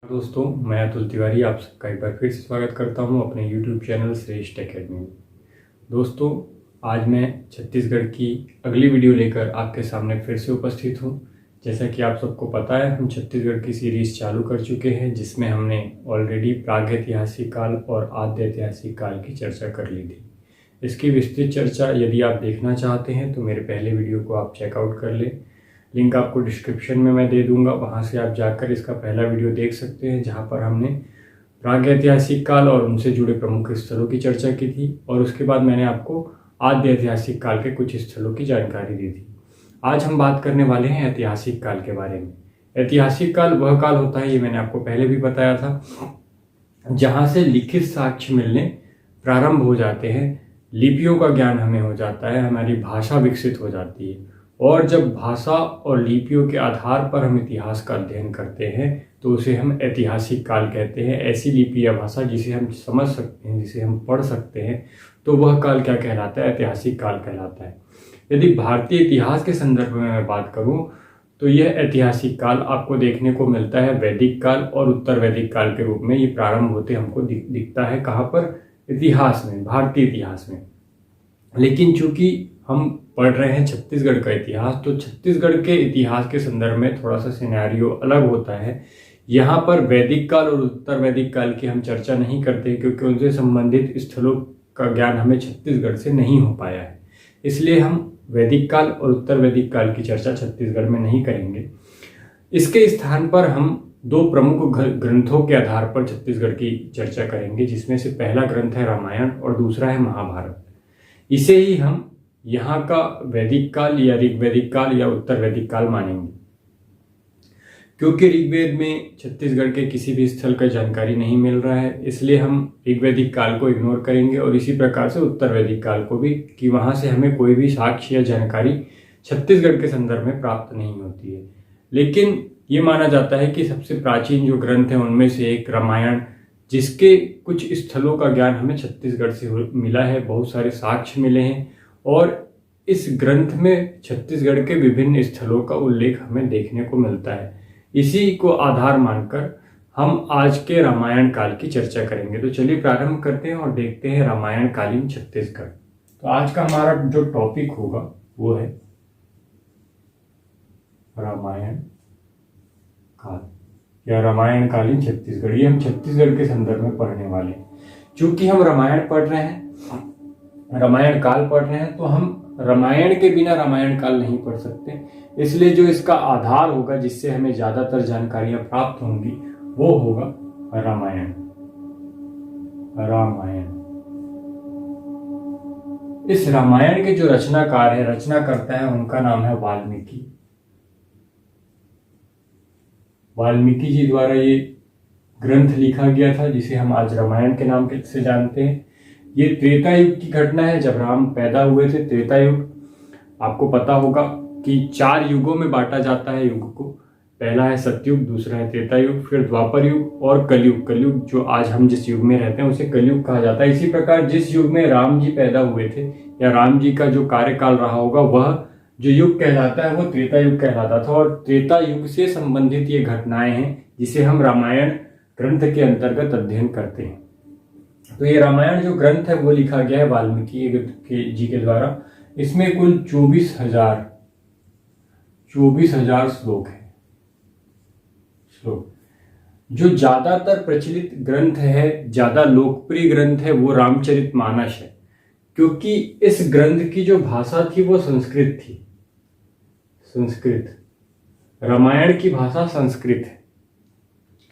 दोस्तों, मैं अतुल तिवारी आप सबका एक बार फिर से स्वागत करता हूं अपने YouTube चैनल श्रेष्ठ एकेडमी में। दोस्तों, आज मैं छत्तीसगढ़ की अगली वीडियो लेकर आपके सामने फिर से उपस्थित हूं। जैसा कि आप सबको पता है, हम छत्तीसगढ़ की सीरीज चालू कर चुके हैं, जिसमें हमने ऑलरेडी प्रागैतिहासिक काल और आद्य ऐतिहासिक काल की चर्चा कर ली थी। इसकी विस्तृत चर्चा यदि आप देखना चाहते हैं तो मेरे पहले वीडियो को आप चेकआउट कर लें। लिंक आपको डिस्क्रिप्शन में मैं दे दूंगा, वहां से आप जाकर इसका पहला वीडियो देख सकते हैं, जहां पर हमने प्रागैतिहासिक काल और उनसे जुड़े प्रमुख स्थलों की चर्चा की थी। और उसके बाद मैंने आपको आद्य ऐतिहासिक काल के कुछ स्थलों की जानकारी दी थी। आज हम बात करने वाले हैं ऐतिहासिक काल के बारे में। ऐतिहासिक काल वह काल होता है, ये मैंने आपको पहले भी बताया था, जहां से लिखित साक्ष्य मिलने प्रारंभ हो जाते हैं, लिपियों का ज्ञान हमें हो जाता है, हमारी भाषा विकसित हो जाती है। और जब भाषा और लिपियों के आधार पर हम इतिहास का अध्ययन करते हैं तो उसे हम ऐतिहासिक काल कहते हैं। ऐसी लिपि या भाषा जिसे हम समझ सकते हैं, जिसे हम पढ़ सकते हैं, तो वह काल क्या कहलाता है? ऐतिहासिक काल कहलाता है। यदि भारतीय इतिहास के संदर्भ में मैं बात करूं तो यह ऐतिहासिक काल आपको देखने को मिलता है वैदिक काल और उत्तर वैदिक काल के रूप में। ये प्रारंभ होते हमको दिखता है कहाँ पर? इतिहास में, भारतीय इतिहास में। लेकिन चूंकि हम पढ़ रहे हैं छत्तीसगढ़ का इतिहास, तो छत्तीसगढ़ के इतिहास के संदर्भ में थोड़ा सा सिनेरियो अलग होता है। यहाँ पर वैदिक काल और उत्तर वैदिक काल की हम चर्चा नहीं करते, क्योंकि उनसे संबंधित स्थलों का ज्ञान हमें छत्तीसगढ़ से नहीं हो पाया है। इसलिए हम वैदिक काल और उत्तर वैदिक काल की चर्चा छत्तीसगढ़ में नहीं करेंगे। इसके स्थान पर हम दो प्रमुख ग्रंथों के आधार पर छत्तीसगढ़ की चर्चा करेंगे, जिसमें से पहला ग्रंथ है रामायण और दूसरा है महाभारत। इसे ही हम यहाँ का वैदिक काल या ऋग्वैदिक काल या उत्तर वैदिक काल मानेंगे, क्योंकि ऋग्वेद में छत्तीसगढ़ के किसी भी स्थल का जानकारी नहीं मिल रहा है। इसलिए हम ऋग्वैदिक काल को इग्नोर करेंगे और इसी प्रकार से उत्तर वैदिक काल को भी, कि वहाँ से हमें कोई भी साक्ष्य या जानकारी छत्तीसगढ़ के संदर्भ में प्राप्त नहीं होती है। लेकिन ये माना जाता है कि सबसे प्राचीन जो ग्रंथ है उनमें से एक रामायण, जिसके कुछ स्थलों का ज्ञान हमें छत्तीसगढ़ से मिला है, बहुत सारे साक्ष्य मिले हैं और इस ग्रंथ में छत्तीसगढ़ के विभिन्न स्थलों का उल्लेख हमें देखने को मिलता है। इसी को आधार मानकर हम आज के रामायण काल की चर्चा करेंगे। तो चलिए प्रारंभ करते हैं और देखते हैं रामायण कालीन छत्तीसगढ़। तो आज का हमारा जो टॉपिक होगा वो है रामायण काल या रामायण कालीन छत्तीसगढ़। ये हम छत्तीसगढ़ के संदर्भ में पढ़ने वाले हैं। चूंकि हम रामायण पढ़ रहे हैं, रामायण काल पढ़ रहे हैं, तो हम रामायण के बिना रामायण काल नहीं पढ़ सकते। इसलिए जो इसका आधार होगा, जिससे हमें ज्यादातर जानकारियां प्राप्त होंगी, वो होगा रामायण। रामायण, इस रामायण के जो रचनाकार है, रचनाकर्ता है, उनका नाम है वाल्मीकि। वाल्मीकि जी द्वारा ये ग्रंथ लिखा गया था, जिसे हम आज रामायण के नाम से जानते हैं। ये त्रेता युग की घटना है, जब राम पैदा हुए थे। त्रेता युग, आपको पता होगा कि 4 युगों में बांटा जाता है युग को। पहला है सतयुग, दूसरा है त्रेता युग, फिर द्वापर युग और कलयुग। कलयुग, जो आज हम जिस युग में रहते हैं, उसे कलयुग कहा जाता है। इसी प्रकार जिस युग में राम जी पैदा हुए थे या राम जी का जो कार्यकाल रहा होगा, वह जो युग कहलाता है वो त्रेता युग कहलाता था। और त्रेता युग से संबंधित ये घटनाएं हैं जिसे हम रामायण ग्रंथ के अंतर्गत अध्ययन करते हैं। तो ये रामायण जो ग्रंथ है वो लिखा गया है वाल्मीकि जी के द्वारा। इसमें कुल 24,000 श्लोक है। जो ज्यादातर प्रचलित ग्रंथ है, ज्यादा लोकप्रिय ग्रंथ है, वो रामचरितमानस है, क्योंकि इस ग्रंथ की जो भाषा थी वो संस्कृत थी। संस्कृत, रामायण की भाषा संस्कृत है,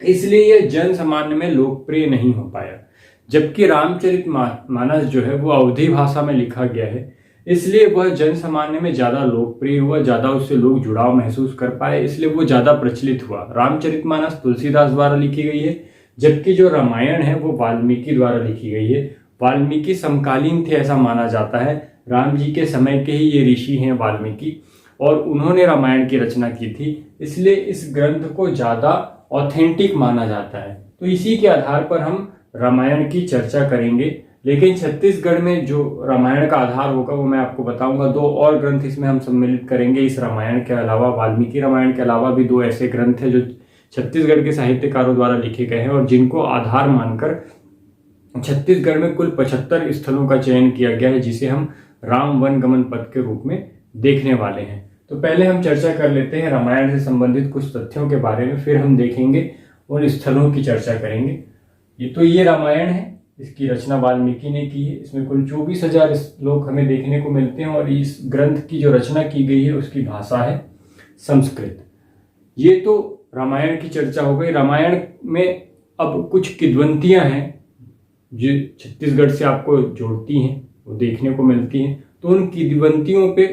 इसलिए यह जन सामान्य में लोकप्रिय नहीं हो पाया। जबकि रामचरितमानस जो है वो अवधी भाषा में लिखा गया है, इसलिए वह जन सामान्य में ज्यादा लोकप्रिय हुआ, ज्यादा उससे लोग जुड़ाव महसूस कर पाए, इसलिए वो ज्यादा प्रचलित हुआ। रामचरितमानस तुलसीदास द्वारा लिखी गई है, जबकि जो रामायण है वो वाल्मीकि द्वारा लिखी गई है। वाल्मीकि समकालीन थे, ऐसा माना जाता है। राम जी के समय के ही ये ऋषि हैं वाल्मीकि, और उन्होंने रामायण की रचना की थी, इसलिए इस ग्रंथ को ज्यादा ऑथेंटिक माना जाता है। तो इसी के आधार पर हम रामायण की चर्चा करेंगे। लेकिन छत्तीसगढ़ में जो रामायण का आधार होगा वो मैं आपको बताऊंगा। 2 और ग्रंथ इसमें हम सम्मिलित करेंगे। इस रामायण के अलावा, वाल्मीकि रामायण के अलावा भी 2 ऐसे ग्रंथ हैं जो छत्तीसगढ़ के साहित्यकारों द्वारा लिखे गए हैं और जिनको आधार मानकर छत्तीसगढ़ में कुल 75 स्थलों का चयन किया गया है, जिसे हम राम वन गमन पथ के रूप में देखने वाले हैं। तो पहले हम चर्चा कर लेते हैं रामायण से संबंधित कुछ तथ्यों के बारे में, फिर हम देखेंगे उन स्थलों की चर्चा करेंगे। ये रामायण है, इसकी रचना वाल्मीकि ने की है। इसमें कुल 24,000 श्लोक हमें देखने को मिलते हैं और इस ग्रंथ की जो रचना की गई है उसकी भाषा है संस्कृत। ये तो रामायण की चर्चा हो गई। रामायण में अब कुछ किद्वंतियां हैं जो छत्तीसगढ़ से आपको जोड़ती हैं, वो देखने को मिलती हैं। तो उन किद्वंतियों पे,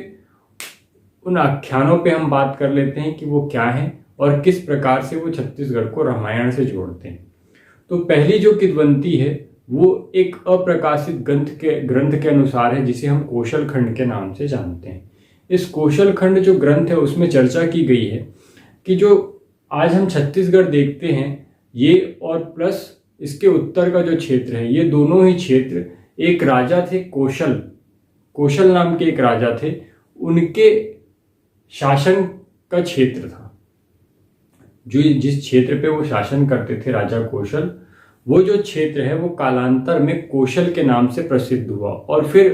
उन आख्यानों पे हम बात कर लेते हैं कि वो क्या हैं और किस प्रकार से वो छत्तीसगढ़ को रामायण से जोड़ते हैं। तो पहली जो किद्वंती है वो एक अप्रकाशित ग्रंथ के अनुसार है, जिसे हम कौशल खंड के नाम से जानते हैं। इस कौशल खंड जो ग्रंथ है उसमें चर्चा की गई है कि जो आज हम छत्तीसगढ़ देखते हैं ये और प्लस इसके उत्तर का जो क्षेत्र है, ये दोनों ही क्षेत्र एक राजा थे, कौशल नाम के एक राजा थे, उनके शासन का क्षेत्र था। जो जिस क्षेत्र पे वो शासन करते थे राजा कौशल, वो जो क्षेत्र है वो कालांतर में कौशल के नाम से प्रसिद्ध हुआ और फिर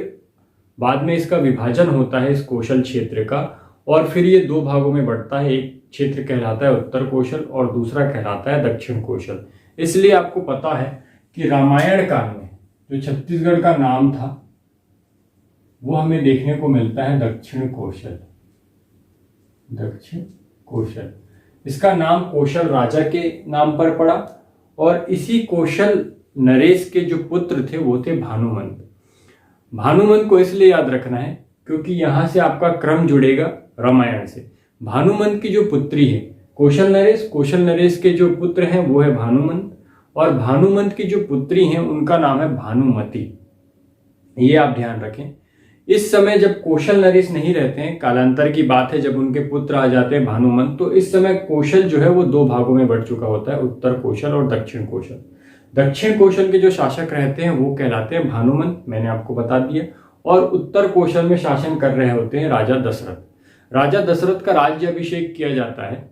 बाद में इसका विभाजन होता है इस कौशल क्षेत्र का, और फिर ये दो भागों में बढ़ता है। एक क्षेत्र कहलाता है उत्तर कौशल और दूसरा कहलाता है दक्षिण कौशल। इसलिए आपको पता है कि रामायण काल में जो छत्तीसगढ़ का नाम था वो हमें देखने को मिलता है दक्षिण कौशल। इसका नाम कौशल राजा के नाम पर पड़ा और इसी कौशल नरेश के जो पुत्र थे वो थे भानुमंत। भानुमंत को इसलिए याद रखना है क्योंकि यहां से आपका क्रम जुड़ेगा रामायण से। भानुमंत की जो पुत्री है कौशल नरेश के जो पुत्र हैं वो है भानुमंत, और भानुमंत की जो पुत्री हैं उनका नाम है भानुमति। ये आप ध्यान रखें। इस समय जब कौशल नरेश नहीं रहते हैं, कालांतर की बात है जब उनके पुत्र आ जाते हैं भानुमंत, तो इस समय कौशल जो है वो दो भागों में बढ़ चुका होता है, उत्तर कौशल और दक्षिण कौशल। दक्षिण कौशल के जो शासक रहते हैं वो कहलाते हैं भानुमंत, मैंने आपको बता दिया। और उत्तर कौशल में शासन कर रहे होते हैं राजा दशरथ। राजा दशरथ का राज्याभिषेक किया जाता है,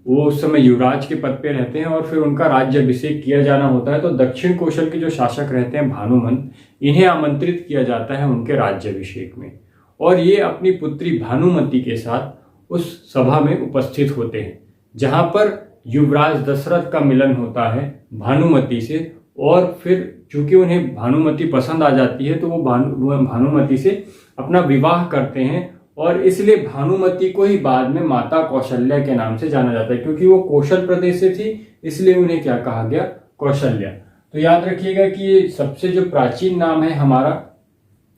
वो उस समय युवराज के पद पे रहते हैं और फिर उनका राज्याभिषेक किया जाना होता है। तो दक्षिण कौशल के जो शासक रहते हैं भानुमंत, इन्हें आमंत्रित किया जाता है उनके राज्याभिषेक में, और ये अपनी पुत्री भानुमति के साथ उस सभा में उपस्थित होते हैं जहां पर युवराज दशरथ का मिलन होता है भानुमति से। और फिर चूंकि उन्हें भानुमति पसंद आ जाती है तो वो भानुमति से अपना विवाह करते हैं, और इसलिए भानुमति को ही बाद में माता कौशल्या के नाम से जाना जाता है। क्योंकि वो कौशल प्रदेश से थी इसलिए उन्हें क्या कहा गया, कौशल्या। तो याद रखिएगा कि ये सबसे जो प्राचीन नाम है हमारा,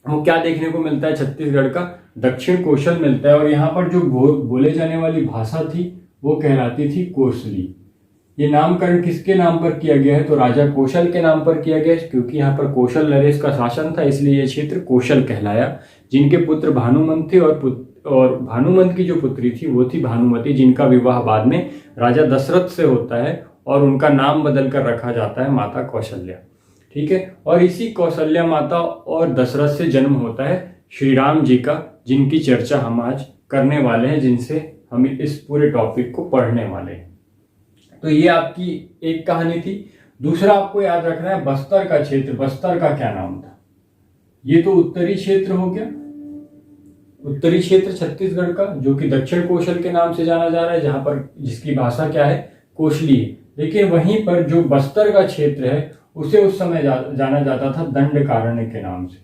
वो क्या देखने को मिलता है छत्तीसगढ़ का, दक्षिण कौशल मिलता है। और यहाँ पर जो बोले जाने वाली भाषा थी वो कहलाती थी कोसली। ये नामकरण किसके नाम पर किया गया है, तो राजा कौशल के नाम पर किया गया है, क्योंकि यहाँ पर कौशल नरेश का शासन था, इसलिए ये क्षेत्र कौशल कहलाया। जिनके पुत्र भानुमंत थे और भानुमंत की जो पुत्री थी वो थी भानुमति, जिनका विवाह बाद में राजा दशरथ से होता है और उनका नाम बदल कर रखा जाता है माता कौशल्या। ठीक है, और इसी कौशल्या माता और दशरथ से जन्म होता है श्री राम जी का, जिनकी चर्चा हम आज करने वाले हैं, जिनसे हम इस पूरे टॉपिक को पढ़ने वाले हैं। तो ये आपकी एक कहानी थी। दूसरा आपको याद रखना है बस्तर का क्षेत्र। बस्तर का क्या नाम था, ये तो उत्तरी क्षेत्र हो गया, उत्तरी क्षेत्र छत्तीसगढ़ का, जो कि दक्षिण कौशल के नाम से जाना जा रहा है, जहां पर जिसकी भाषा क्या है, कोशली है। लेकिन वहीं पर जो बस्तर का क्षेत्र है उसे उस समय जाना जाता था दंडकारण्य के नाम से।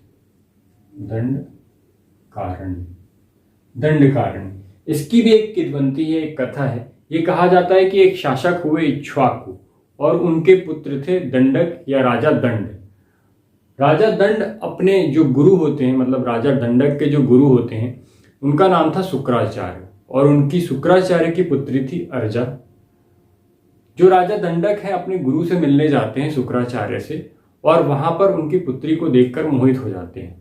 दंडकारण्य इसकी भी एक किद्वंती है, एक कथा है। ये कहा जाता है कि एक शासक हुए इक्ष्वाकु और उनके पुत्र थे दंडक या राजा दंड। राजा दंड अपने जो गुरु होते हैं, मतलब राजा दंडक के जो गुरु होते हैं, उनका नाम था शुक्राचार्य, और उनकी शुक्राचार्य की पुत्री थी अर्जा। जो राजा दंडक है अपने गुरु से मिलने जाते हैं शुक्राचार्य से, और वहां पर उनकी पुत्री को देखकर मोहित हो जाते हैं,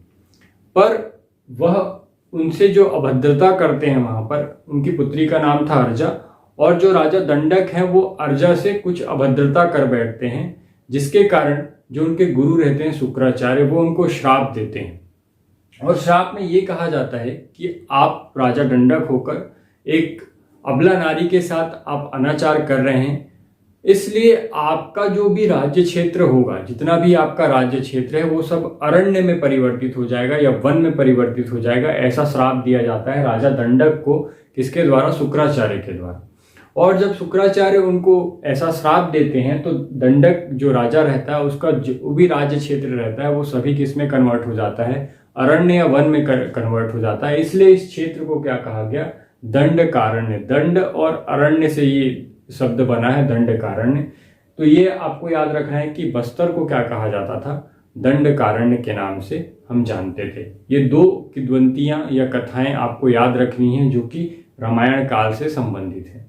पर वह उनसे जो अभद्रता करते हैं वहां पर। उनकी पुत्री का नाम था अर्जा, और जो राजा दंडक है वो अर्जा से कुछ अभद्रता कर बैठते हैं, जिसके कारण जो उनके गुरु रहते हैं शुक्राचार्य, वो उनको श्राप देते हैं। और श्राप में ये कहा जाता है कि आप राजा दंडक होकर एक अबला नारी के साथ आप अनाचार कर रहे हैं, इसलिए आपका जो भी राज्य क्षेत्र होगा, जितना भी आपका राज्य क्षेत्र है, वो सब अरण्य में परिवर्तित हो जाएगा या वन में परिवर्तित हो जाएगा। ऐसा श्राप दिया जाता है राजा दंडक को, किसके द्वारा? शुक्राचार्य के द्वारा। और जब शुक्राचार्य उनको ऐसा श्राप देते हैं तो दंडक जो राजा रहता है, उसका जो भी राज्य क्षेत्र रहता है, वो सभी किस में कन्वर्ट हो जाता है? अरण्य या वन में कन्वर्ट हो जाता है। इसलिए इस क्षेत्र को क्या कहा गया? दंडकारण्य। दंड और अरण्य से ये शब्द बना है, दंडकारण्य। तो ये आपको याद रखना है कि बस्तर को क्या कहा जाता था? दंडकारण्य के नाम से हम जानते थे। ये दो किंवदंतियां या कथाएं आपको याद रखनी है जो कि रामायण काल से संबंधित है।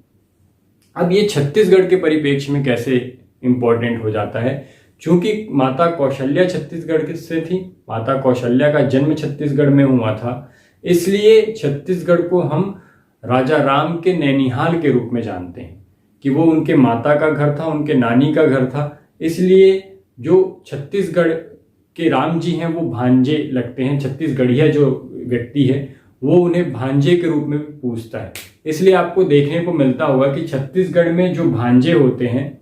अब ये छत्तीसगढ़ के परिप्रेक्ष्य में कैसे इंपॉर्टेंट हो जाता है? चूंकि माता कौशल्या छत्तीसगढ़ से थी, माता कौशल्या का जन्म छत्तीसगढ़ में हुआ था, इसलिए छत्तीसगढ़ को हम राजा राम के नैनीहाल के रूप में जानते हैं कि वो उनके माता का घर था, उनके नानी का घर था। इसलिए जो छत्तीसगढ़ के राम जी हैं वो भांजे लगते हैं। छत्तीसगढ़िया जो व्यक्ति है वो उन्हें भांजे के रूप में भी पूजता है। इसलिए आपको देखने को मिलता होगा कि छत्तीसगढ़ में जो भांजे होते हैं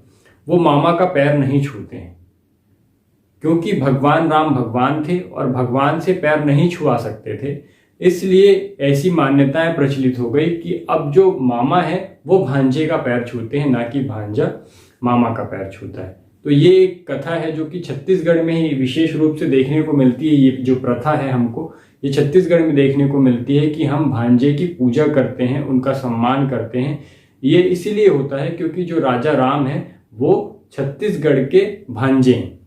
वो मामा का पैर नहीं छूते हैं, क्योंकि भगवान राम भगवान थे और भगवान से पैर नहीं छुआ सकते थे। इसलिए ऐसी मान्यताएं प्रचलित हो गई कि अब जो मामा है वो भांजे का पैर छूते हैं, ना कि भांजा मामा का पैर छूता है। तो ये एक कथा है जो कि छत्तीसगढ़ में ही विशेष रूप से देखने को मिलती है। ये जो प्रथा है हमको ये छत्तीसगढ़ में देखने को मिलती है कि हम भांजे की पूजा करते हैं, उनका सम्मान करते हैं। ये इसीलिए होता है क्योंकि जो राजा राम है वो छत्तीसगढ़ के भांजे हैं,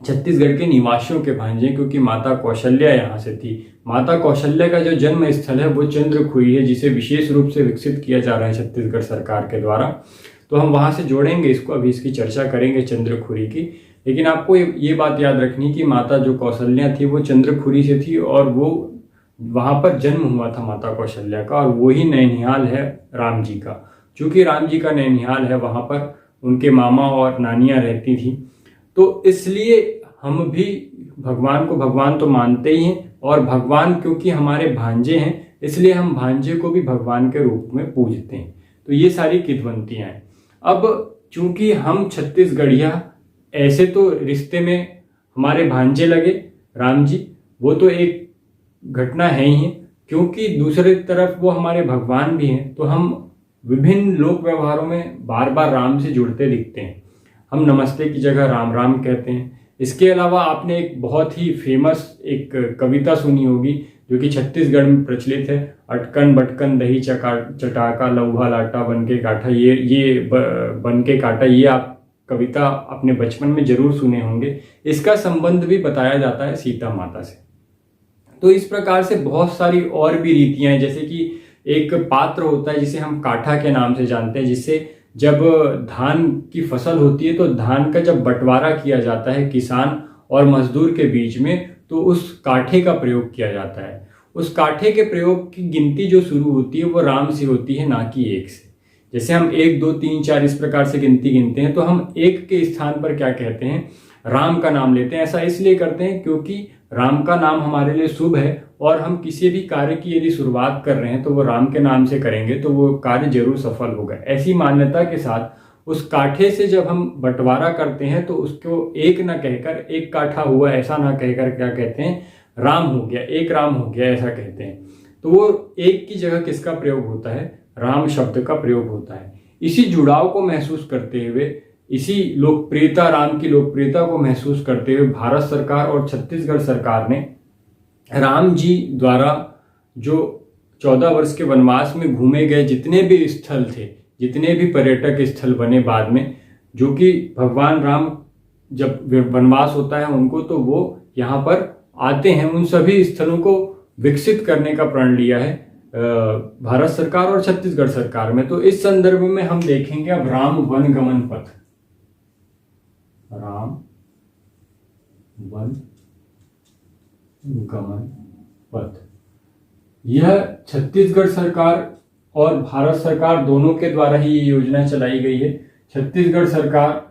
छत्तीसगढ़ के निवासियों के भांजे, क्योंकि माता कौशल्या यहाँ से थी। माता कौशल्या का जो जन्म स्थल है वो चंद्रखुरी है, जिसे विशेष रूप से विकसित किया जा रहा है छत्तीसगढ़ सरकार के द्वारा। तो हम वहां से जोड़ेंगे इसको, अभी इसकी चर्चा करेंगे चंद्रखुरी की। लेकिन आपको ये बात याद रखनी कि माता जो कौशल्या थी वो चंद्रखुरी से थी और वो वहां पर जन्म हुआ था माता कौशल्या का, और वही नैनीहाल है राम जी का। चूंकि राम जी का नैनीहाल है, वहां पर उनके मामा और नानियां रहती थी, तो इसलिए हम भी भगवान को भगवान तो मानते ही हैं, और भगवान क्योंकि हमारे भांजे हैं इसलिए हम भांजे को भी भगवान के रूप में पूजते हैं। तो ये सारी किंवदंतियां हैं। अब चूंकि हम छत्तीसगढ़िया ऐसे तो रिश्ते में हमारे भांजे लगे राम जी, वो तो एक घटना है ही है, क्योंकि दूसरी तरफ वो हमारे भगवान भी हैं। तो हम विभिन्न लोक व्यवहारों में बार बार राम से जुड़ते दिखते हैं। हम नमस्ते की जगह राम राम कहते हैं। इसके अलावा आपने एक बहुत ही फेमस एक कविता सुनी होगी जो कि छत्तीसगढ़ में प्रचलित है, अटकन बटकन दही चटाका लौहा लाटा बन के काटा। ये बन के काटा, ये आप कविता अपने बचपन में जरूर सुने होंगे। इसका संबंध भी बताया जाता है सीता माता से। तो इस प्रकार से बहुत सारी और भी रीतियां हैं, जैसे कि एक पात्र होता है जिसे हम काठा के नाम से जानते हैं, जिससे जब धान की फसल होती है तो धान का जब बंटवारा किया जाता है किसान और मजदूर के बीच में, तो उस काठे का प्रयोग किया जाता है। उस काठे के प्रयोग की गिनती जो शुरू होती है वो राम से होती है, ना कि एक से। जैसे हम 1 2 3 4 इस प्रकार से गिनती गिनते हैं, तो हम एक के स्थान पर क्या कहते हैं? राम का नाम लेते हैं। ऐसा इसलिए करते हैं क्योंकि राम का नाम हमारे लिए शुभ है, और हम किसी भी कार्य की यदि शुरुआत कर रहे हैं तो वो राम के नाम से करेंगे तो वो कार्य जरूर सफल होगा। ऐसी मान्यता के साथ उस काठे से जब हम बंटवारा करते हैं तो उसको एक न कहकर एक काठा हुआ ऐसा ना कहकर क्या कहते हैं? राम हो गया, एक राम हो गया, ऐसा कहते हैं। तो वो एक की जगह किसका प्रयोग होता है? राम शब्द का प्रयोग होता है। इसी जुड़ाव को महसूस करते हुए, इसी लोकप्रियता, राम की लोकप्रियता को महसूस करते हुए भारत सरकार और छत्तीसगढ़ सरकार ने राम जी द्वारा जो 14 वर्ष के वनवास में घूमे गए जितने भी स्थल थे, जितने भी पर्यटक स्थल बने बाद में, जो कि भगवान राम जब वनवास होता है उनको तो वो यहाँ पर आते हैं, उन सभी स्थलों को विकसित करने का प्रण लिया है भारत सरकार और छत्तीसगढ़ सरकार में। तो इस संदर्भ में हम देखेंगे अब राम वन गमन पथ। राम वन गमन पथ, यह छत्तीसगढ़ सरकार और भारत सरकार दोनों के द्वारा ही ये योजना चलाई गई है। छत्तीसगढ़ सरकार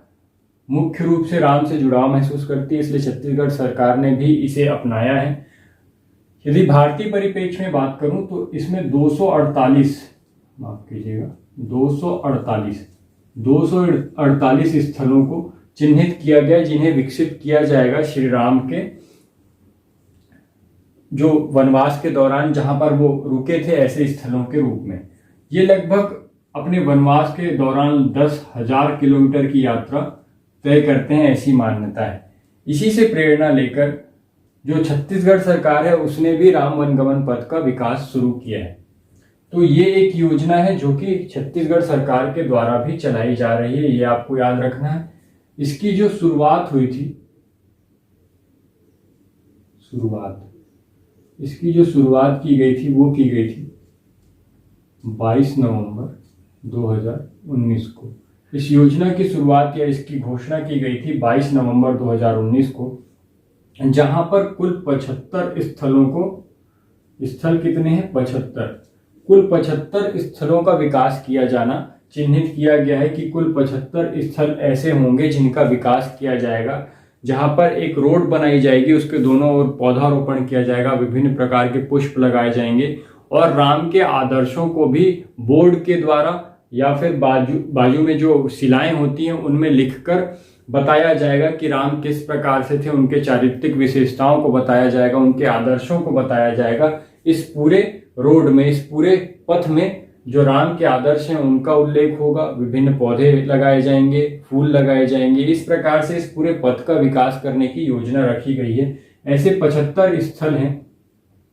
मुख्य रूप से राम से जुड़ाव महसूस करती है, इसलिए छत्तीसगढ़ सरकार ने भी इसे अपनाया है। यदि भारतीय परिप्रेक्ष्य में बात करूं तो इसमें 248 माफ कीजिएगा 248 स्थलों को चिन्हित किया गया जिन्हें विकसित किया जाएगा श्री राम के जो वनवास के दौरान जहां पर वो रुके थे ऐसे स्थलों के रूप में। ये लगभग अपने वनवास के दौरान 10,000 किलोमीटर की यात्रा तय करते हैं, ऐसी मान्यता है। इसी से प्रेरणा लेकर जो छत्तीसगढ़ सरकार है उसने भी राम वनगमन पथ का विकास शुरू किया है। तो ये एक योजना है जो कि छत्तीसगढ़ सरकार के द्वारा भी चलाई जा रही है, ये आपको याद रखना है। इसकी जो शुरुआत हुई थी, इसकी जो शुरुआत की गई थी वो की गई थी 22 नवंबर 2019 को। इस योजना की शुरुआत या इसकी घोषणा की गई थी 22 नवंबर 2019 को, जहां पर कुल 75 स्थलों को, स्थल कितने हैं 75, कुल 75 स्थलों का विकास किया जाना चिन्हित किया गया है कि कुल 75 स्थल ऐसे होंगे जिनका विकास किया जाएगा, जहां पर एक रोड बनाई जाएगी, उसके दोनों ओर पौधारोपण किया जाएगा, विभिन्न प्रकार के पुष्प लगाए जाएंगे और राम के आदर्शों को भी बोर्ड के द्वारा या फिर बाजू में जो शिलाएं होती हैं उनमें लिखकर बताया जाएगा कि राम किस प्रकार से थे, उनके चारित्रिक विशेषताओं को बताया जाएगा, उनके आदर्शों को बताया जाएगा। इस पूरे रोड में, इस पूरे पथ में जो राम के आदर्श हैं उनका उल्लेख होगा, विभिन्न पौधे लगाए जाएंगे, फूल लगाए जाएंगे। इस प्रकार से इस पूरे पथ का विकास करने की योजना रखी गई है। ऐसे 75 स्थल हैं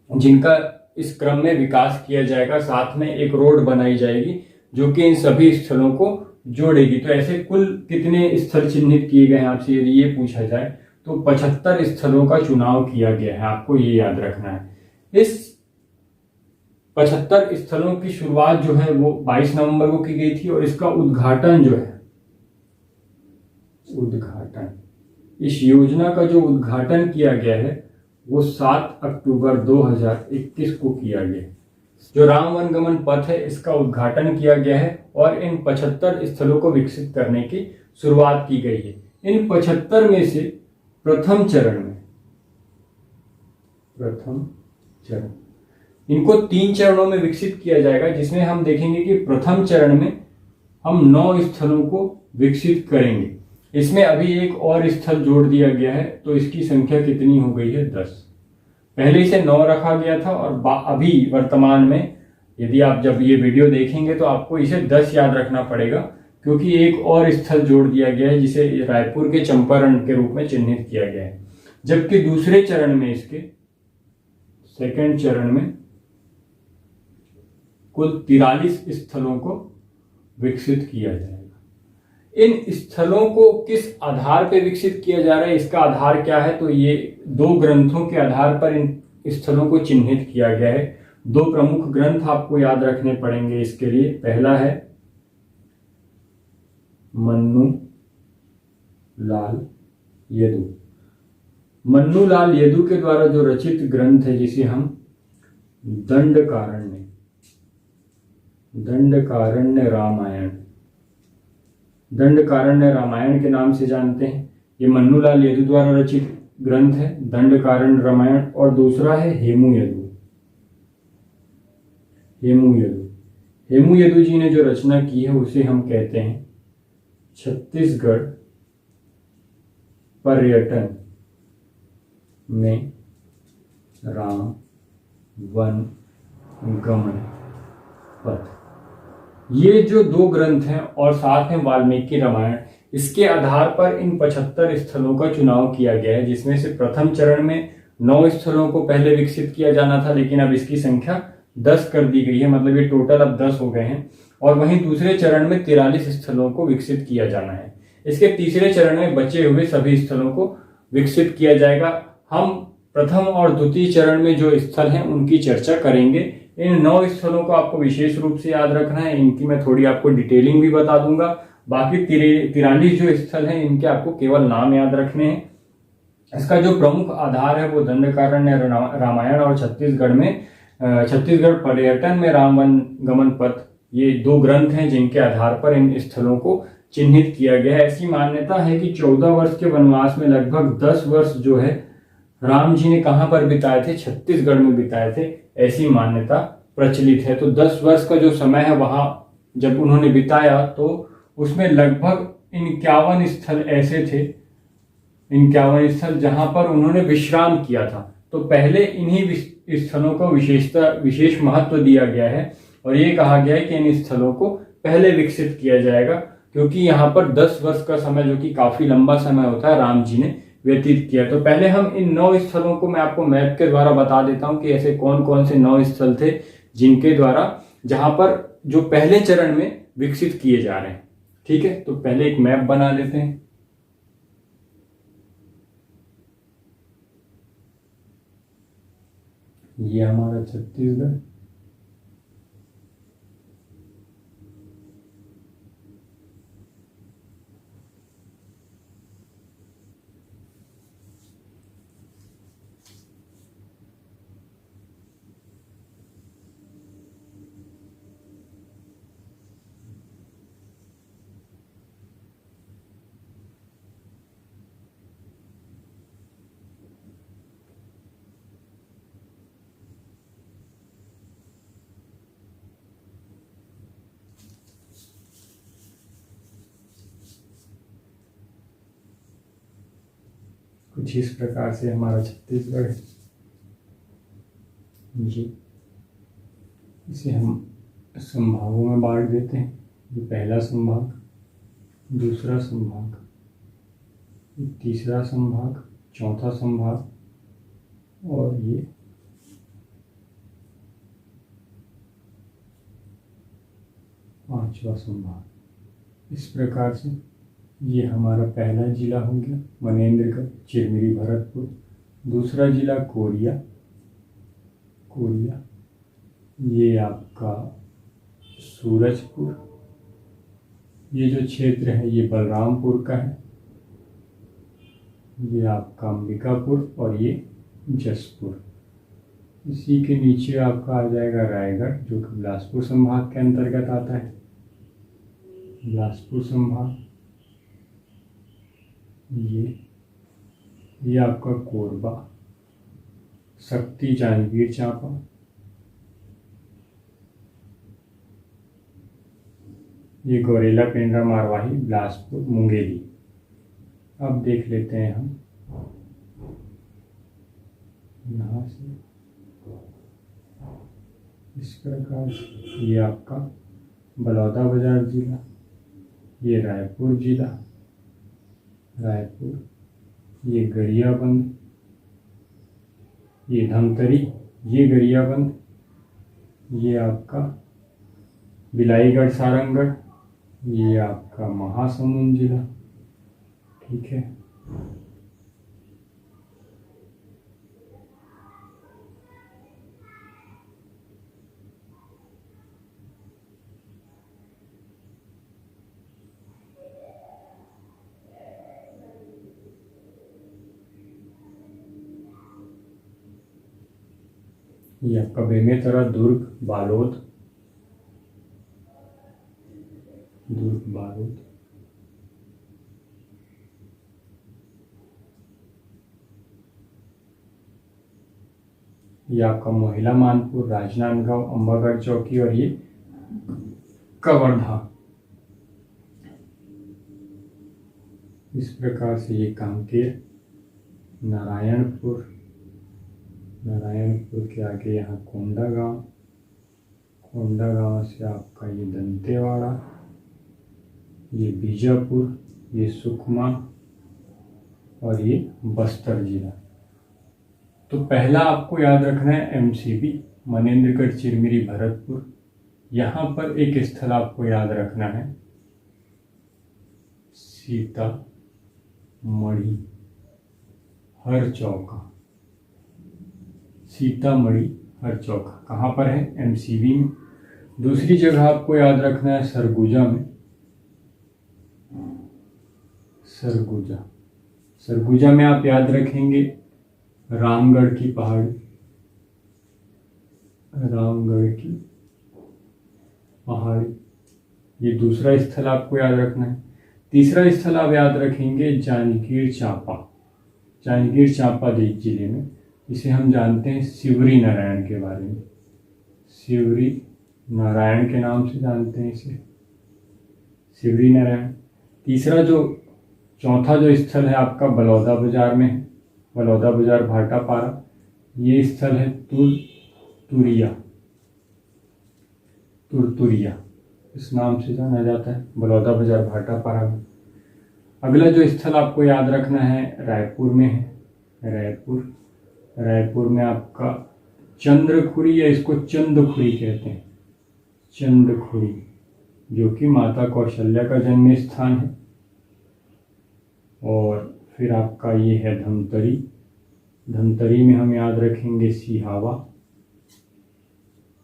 जिनका इस क्रम में विकास किया जाएगा, साथ में एक रोड बनाई जाएगी जो कि इन सभी स्थलों को जोड़ेगी। तो ऐसे कुल कितने स्थल चिन्हित किए गए हैं, आपसे यदि ये पूछा जाए तो 75 स्थलों का चुनाव किया गया है, आपको ये याद रखना है। इस 75 स्थलों की शुरुआत जो है वो 22 नवंबर को की गई थी और इसका उद्घाटन जो है, इस योजना का जो उद्घाटन किया गया है वो 7 अक्टूबर 2021 को किया गया। जो राम वनगमन पथ है इसका उद्घाटन किया गया है और इन 75 स्थलों को विकसित करने की शुरुआत की गई है। इन 75 में से प्रथम चरण इनको 3 चरणों में विकसित किया जाएगा, जिसमें हम देखेंगे कि प्रथम चरण में हम 9 स्थलों को विकसित करेंगे। इसमें अभी एक और स्थल जोड़ दिया गया है, तो इसकी संख्या कितनी हो गई है 10। पहले इसे 9 रखा गया था और अभी वर्तमान में यदि आप जब ये वीडियो देखेंगे तो आपको इसे 10 याद रखना पड़ेगा, क्योंकि एक और स्थल जोड़ दिया गया है जिसे रायपुर के चंपारण के रूप में चिन्हित किया गया है। जबकि दूसरे चरण में, इसके सेकंड चरण में कुल 43 स्थलों को विकसित किया जाएगा। इन स्थलों को किस आधार पर विकसित किया जा रहा है, इसका आधार क्या है, तो ये 2 ग्रंथों के आधार पर इन स्थलों को चिन्हित किया गया है। 2 प्रमुख ग्रंथ आपको याद रखने पड़ेंगे इसके लिए। पहला है मन्नू लाल यदु के द्वारा जो रचित ग्रंथ है, जिसे हम दंडकारण्य रामायण के नाम से जानते हैं। ये मन्नूलाल यदु द्वारा रचित ग्रंथ है दंडकारण्य रामायण। और दूसरा है हेमू यदु जी ने जो रचना की है उसे हम कहते हैं छत्तीसगढ़ पर्यटन में राम वन गमन पथ। ये जो 2 ग्रंथ हैं और साथ में वाल्मीकि रामायण, इसके आधार पर इन 75 स्थलों का चुनाव किया गया है, जिसमें से प्रथम चरण में 9 स्थलों को पहले विकसित किया जाना था, लेकिन अब इसकी संख्या 10 कर दी गई है, मतलब ये टोटल अब 10 हो गए हैं। और वहीं दूसरे चरण में 43 स्थलों को विकसित किया जाना है। इसके तीसरे चरण में बचे हुए सभी स्थलों को विकसित किया जाएगा। हम प्रथम और द्वितीय चरण में जो स्थल हैं उनकी चर्चा करेंगे। इन 9 स्थलों को आपको विशेष रूप से याद रखना है, इनकी मैं थोड़ी आपको डिटेलिंग भी बता दूंगा। बाकी 43 जो स्थल हैं इनके आपको केवल नाम याद रखने हैं। इसका जो प्रमुख आधार है वो दंडकारण्य रामायण और छत्तीसगढ़ पर्यटन में राम वन गमन पथ, ये 2 ग्रंथ हैं जिनके आधार पर इन स्थलों को चिन्हित किया गया है। ऐसी मान्यता है कि 14 वर्ष के वनवास में लगभग 10 वर्ष जो है राम जी ने कहां पर बिताए थे, छत्तीसगढ़ में बिताए थे, ऐसी मान्यता प्रचलित है। तो 10 वर्ष का जो समय है वहाँ जब उन्होंने बिताया तो उसमें लगभग 51 स्थल ऐसे थे, 51 स्थल जहाँ पर उन्होंने विश्राम किया था। तो पहले इन्हीं स्थलों को विशेष महत्व दिया गया है और ये कहा गया है कि इन स्थलों को पहले विकसित किया जाएगा, क्योंकि यहाँ पर 10 वर्ष का समय, जो कि काफी लंबा समय होता है, राम जी ने व्यतीत किया। तो पहले हम इन 9 स्थलों को मैं आपको मैप के द्वारा बता देता हूँ कि ऐसे कौन कौन से 9 स्थल थे जिनके द्वारा, जहां पर जो पहले चरण में विकसित किए जा रहे हैं। ठीक है, तो पहले एक मैप बना लेते हैं। ये हमारा छत्तीसगढ़, कुछ इस प्रकार से हमारा छत्तीसगढ़ है। ये इसे हम संभागों में बांट देते हैं। ये पहला संभाग, दूसरा संभाग, तीसरा संभाग, चौथा संभाग और ये पांचवा संभाग। इस प्रकार से ये हमारा पहला जिला हो गया मनेन्द्रगढ़, चिरमिरी, भरतपुर। दूसरा जिला कोरिया, ये आपका सूरजपुर। ये जो क्षेत्र है ये बलरामपुर का है। ये आपका अंबिकापुर और ये जसपुर। इसी के नीचे आपका आ जाएगा रायगढ़, जो कि बिलासपुर संभाग के अंतर्गत आता है। बिलासपुर संभाग, ये आपका कोरबा, शक्ति, जांजगीर चांपा। ये गौरेला, पेंड्रा, मारवाही, बिलासपुर, मुंगेली। अब देख लेते हैं हम यहाँ से इस प्रकार से। ये आपका बलौदाबाजार जिला, ये रायपुर जिला, ये गरियाबंद, ये धमतरी, ये गरियाबंद, ये आपका बिलाईगढ़, सारंगगढ़, ये आपका महासमुंद जिला। ठीक है, ये आपका बेमेतरा, दुर्ग, बालोद, ये आपका मोहिला, मानपुर, राजनांदगांव, अंबागढ़ चौकी और ये कवर्धा। इस प्रकार से ये कांकेर, नारायणपुर के आगे यहाँ कोंडागांव से आपका ये दंतेवाड़ा, ये बीजापुर, ये सुकमा और ये बस्तर जिला। तो पहला आपको याद रखना है MCB, मनेन्द्रगढ़, चिरमिरी, भरतपुर। यहाँ पर एक स्थल आपको याद रखना है, सीतामढ़ी, हरचौका। सीतामढ़ी, हरचौका कहाँ पर है? MCB में। दूसरी जगह आपको याद रखना है सरगुजा में। सरगुजा में आप याद रखेंगे रामगढ़ की पहाड़ी। ये दूसरा स्थल आपको याद रखना है। तीसरा स्थल आप याद रखेंगे जांजगीर चांपा जिले में। इसे हम जानते हैं शिवरी नारायण के बारे में। शिवरी नारायण के नाम से जानते हैं इसे, शिवरी नारायण। तीसरा जो चौथा जो स्थल है आपका बलौदा बाजार में है, बलौदा बाजार भाटापारा। ये स्थल है तुरतुरिया इस नाम से जाना जाता है, बलौदा बाजार भाटापारा में। अगला जो स्थल आपको याद रखना है रायपुर में है, रायपुर में आपका चंद्रखुरी या इसको चंदखुरी कहते हैं, चंदखुरी, जो कि माता कौशल्या का जन्म स्थान है। और फिर आपका ये है धमतरी में हम याद रखेंगे सिहावा।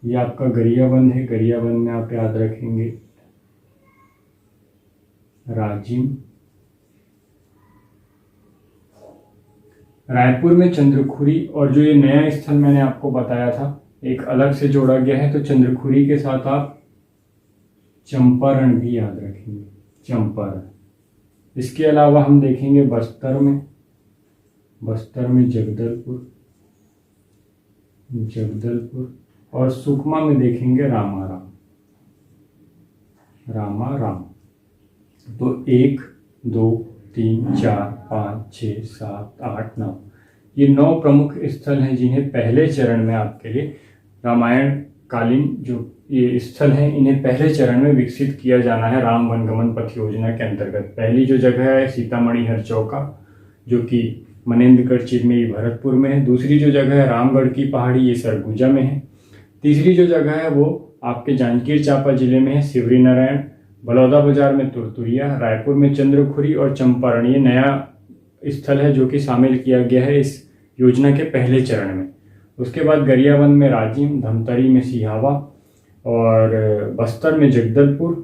ये आपका गरियाबंद है, गरियाबंद में आप याद रखेंगे राजिम। रायपुर में चंद्रखुरी, और जो ये नया स्थल मैंने आपको बताया था एक अलग से जोड़ा गया है, तो चंद्रखुरी के साथ आप चंपारण भी याद रखेंगे, चंपारण। इसके अलावा हम देखेंगे बस्तर में जगदलपुर, और सुकमा में देखेंगे रामाराम। तो 1 2 3 4 5 6 7 8 9, ये 9 प्रमुख स्थल हैं जिन्हें पहले चरण में आपके लिए रामायण कालीन जो ये स्थल हैं इन्हें पहले चरण में विकसित किया जाना है राम वनगमन पथ योजना के अंतर्गत। पहली जो जगह है सीतामढ़ी हरचौका, जो कि मनेन्द्रगढ़ चिरमिरी भरतपुर में है। दूसरी जो जगह है रामगढ़ की पहाड़ी, ये सरगुजा में है। तीसरी जो जगह है वो आपके जांजगीर चांपा जिले में है, शिवरी नारायण। बलौदा बाजार में तुरतुरिया, रायपुर में चंद्रखुरी और चंपारण, ये नया स्थल है जो कि शामिल किया गया है इस योजना के पहले चरण में। उसके बाद गरियाबंद में राजिम, धमतरी में सिहावा, और बस्तर में जगदलपुर,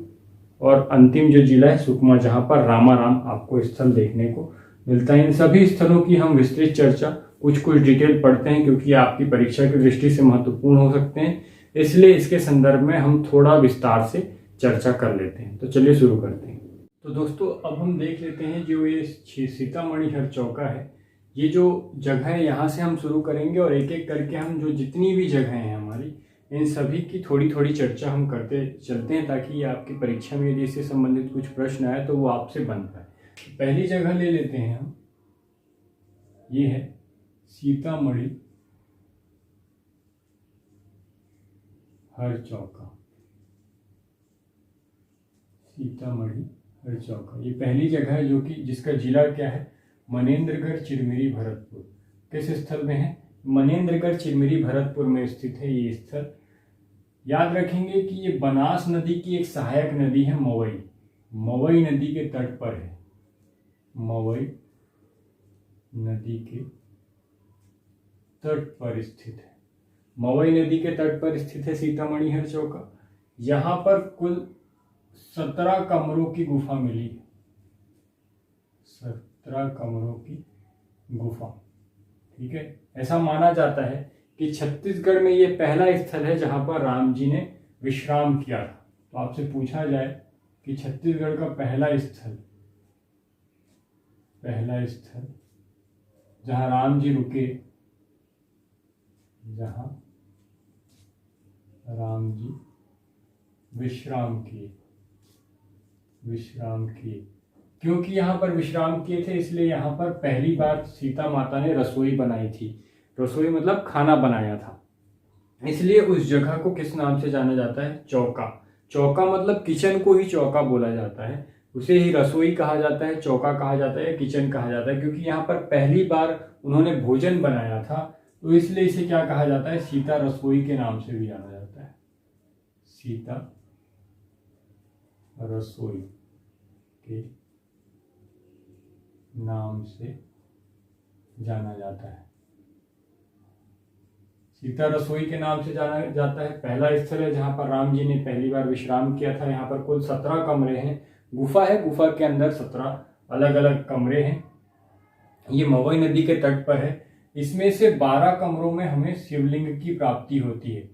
और अंतिम जो जिला है सुकमा, जहाँ पर रामाराम आपको स्थल देखने को मिलता है। इन सभी स्थलों की हम विस्तृत चर्चा कुछ डिटेल पढ़ते हैं क्योंकि आपकी परीक्षा की दृष्टि से महत्वपूर्ण हो सकते हैं, इसलिए इसके संदर्भ में हम थोड़ा विस्तार से चर्चा कर लेते हैं। तो चलिए शुरू करते हैं। तो दोस्तों अब हम देख लेते हैं जो ये सीतामढ़ी हरचौका है, ये जो जगह है यहाँ से हम शुरू करेंगे और एक एक करके हम जो जितनी भी जगह हैं हमारी इन सभी की थोड़ी थोड़ी चर्चा हम करते चलते हैं, ताकि आपकी परीक्षा में यदि इससे संबंधित कुछ प्रश्न आए तो वो आपसे बन पाए। पहली जगह ले लेते हैं हम, ये है सीतामढ़ी हरचौका, सीतामढ़ी हरचौका ये पहली जगह है जो कि जिसका जिला क्या है मनेन्द्रगढ़ चिरमिरी भरतपुर। किस स्थल में है? मनेन्द्रगढ़ चिरमिरी भरतपुर में स्थित है ये स्थल। याद रखेंगे कि ये बनास नदी की एक सहायक नदी है मवई नदी के तट पर है, मवई नदी के तट पर स्थित है, मवई नदी के तट पर स्थित है सीतामढ़ी हरचौका। यहाँ पर कुल 17 कमरों की गुफा मिली है, 17 कमरों की गुफा। ठीक है, ऐसा माना जाता है कि छत्तीसगढ़ में ये पहला स्थल है जहां पर राम जी ने विश्राम किया था। तो आपसे पूछा जाए कि छत्तीसगढ़ का पहला स्थल जहां राम जी रुके, जहां राम जी विश्राम किए, क्योंकि यहाँ पर विश्राम किए थे इसलिए यहाँ पर पहली बार सीता माता ने रसोई बनाई थी। रसोई मतलब खाना बनाया था, इसलिए उस जगह को किस नाम से जाना जाता है? चौका मतलब किचन को ही चौका बोला जाता है, उसे ही रसोई कहा जाता है, चौका कहा जाता है, किचन कहा जाता है। क्योंकि यहाँ पर पहली बार उन्होंने भोजन बनाया था तो इसलिए इसे क्या कहा जाता है? सीता रसोई के नाम से भी जाना जाता है, सीता रसोई के नाम से जाना जाता है। सीता रसोई के नाम से जाना जाता है। पहला स्थल है जहां पर राम जी ने पहली बार विश्राम किया था। यहाँ पर कुल 17 कमरे हैं, गुफा है, गुफा के अंदर 17 अलग अलग कमरे हैं। ये मवई नदी के तट पर है। इसमें से 12 कमरों में हमें शिवलिंग की प्राप्ति होती है।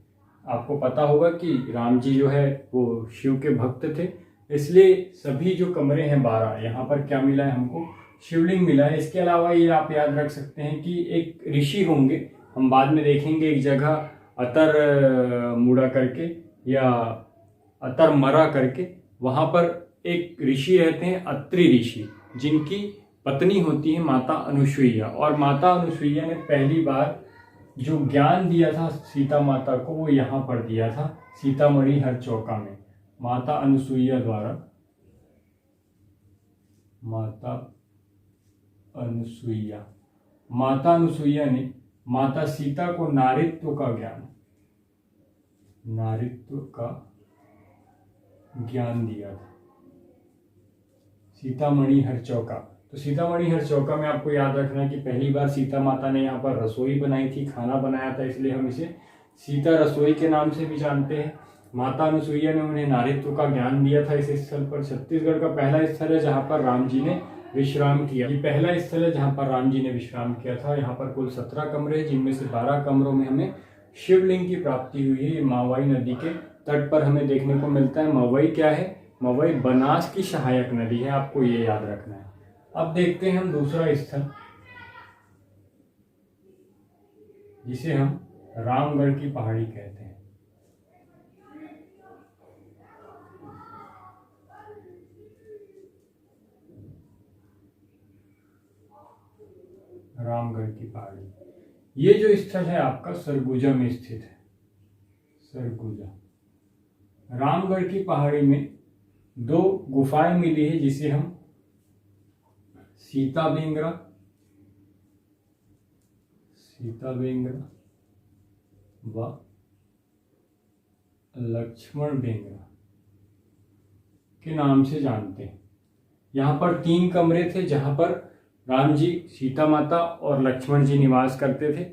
आपको पता होगा कि राम जी जो है वो शिव के भक्त थे, इसलिए सभी जो कमरे हैं 12, यहाँ पर क्या मिला है हमको? शिवलिंग मिला है। इसके अलावा ये आप याद रख सकते हैं कि एक ऋषि होंगे, हम बाद में देखेंगे एक जगह अतर मुड़ा करके या अतर मरा करके वहाँ पर एक ऋषि रहते हैं, अत्रि ऋषि, जिनकी पत्नी होती है माता अनुसुईया। और माता अनुसुईया ने पहली बार जो ज्ञान दिया था सीता माता को वो यहाँ पर दिया था, सीतामढ़ी हरचौका में। माता अनुसुईया द्वारा, माता अनुसुईया ने माता सीता को नारीत्व का ज्ञान दिया था, सीतामढ़ी हरचौका। तो सीतामढ़ी हरचौका में आपको याद रखना है कि पहली बार सीता माता ने यहाँ पर रसोई बनाई थी, खाना बनाया था, इसलिए हम इसे सीता रसोई के नाम से भी जानते हैं। माता अनुसुईया ने उन्हें नारीत्व का ज्ञान दिया था इस स्थल पर। छत्तीसगढ़ का पहला स्थल है जहाँ पर राम जी ने विश्राम किया। ये पहला स्थल है जहाँ पर राम जी ने विश्राम किया था। यहाँ पर कुल 17 कमरे हैं, जिनमें से 12 कमरों में हमें शिवलिंग की प्राप्ति हुई है। ये मावई नदी के तट पर हमें देखने को मिलता है। मवई क्या है? मवई बनास की सहायक नदी है, आपको ये याद रखना है। अब देखते हैं हम दूसरा स्थल, जिसे हम रामगढ़ की पहाड़ी कहते हैं। रामगढ़ की पहाड़ी, ये जो स्थल है आपका सरगुजा में स्थित है। सरगुजा, रामगढ़ की पहाड़ी में 2 गुफाएं मिली है, जिसे हम सीता बेंगरा व लक्ष्मण बेंगरा के नाम से जानते हैं। यहाँ पर 3 कमरे थे जहाँ पर राम जी, सीता माता और लक्ष्मण जी निवास करते थे।